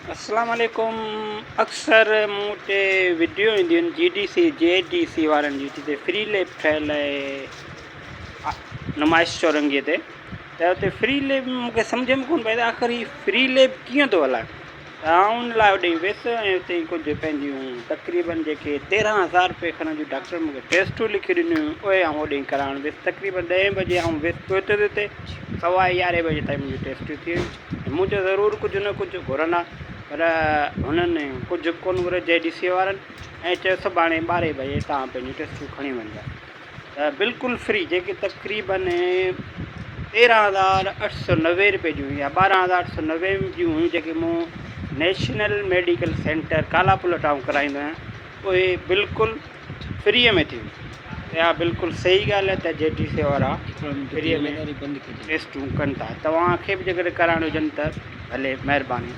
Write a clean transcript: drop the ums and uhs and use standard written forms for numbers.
अस्सलाम वालेकुम। अक्सर मूं वटि वीडियो ईंदियूं आहिनि GDC JDC वारनि जी, जिते फ्री लैब ठहियल आहे नुमाइश चौरंगीअ ते। त हुते फ्री लैब मूंखे सम्झ में कोन पए त आख़िर हीउ फ्री लैब कीअं थो हलाए। त उन लाइ होॾे वियुसि ऐं हुते कुझु पंहिंजियूं तक़रीबन जेके 13,000 रुपए खण जूं डॉक्टर मूंखे टेस्टूं लिखी ॾिनियूं, उहे आउं होॾे कराइण वियुसि। तक़रीबन 10 बजे आउं वियुसि पहुतुसि हुते, 11:15 बजे ताईं मुंहिंजूं टेस्टियूं थी वियूं। मूं चयो ज़रूरु कुझु न कुझु घुरंदा, पर हुननि कुझु कोन घुरियो JDC वारनि, ऐं चयो सुभाणे 12 बजे तव्हां पंहिंजूं टेस्टूं खणी वञिजा। त बिल्कुलु फ्री, जेके तक़रीबन 13,890 रुपए जूं या 12,890 जूं हुयूं, जेके मूं national medical centre Kalapul town कराईंदो आहियां, उहे बिल्कुलु फ्रीअ में थी वियूं। इहा बिल्कुलु सही ॻाल्हि आहे त JDC वारा फ्रीअ में टेस्टूं कनि था। तव्हांखे बि जेकॾहिं कराइण हुजनि त भले, महिरबानी।